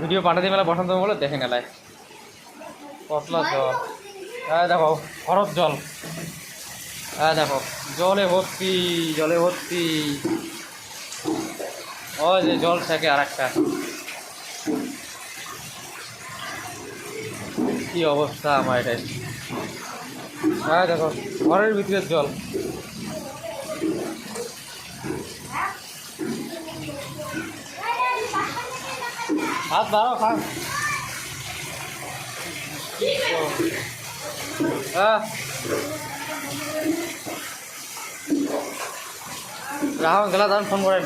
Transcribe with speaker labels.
Speaker 1: Video পাঠাতে মেলা বসন্ত বলে দেখে নেলায় কতলা জল। হ্যাঁ দেখো খরচ জল। হ্যাঁ দেখো জলে ভর্তি, জলে ভর্তি। ওই যে জল থাকে আর একটা, কি অবস্থা আমার এটাই। হ্যাঁ দেখো ঘরের ভিতরের জল। হাত বাড়াও খান। হ্যাঁ রাহুল গেলা তখন ফোন করেন।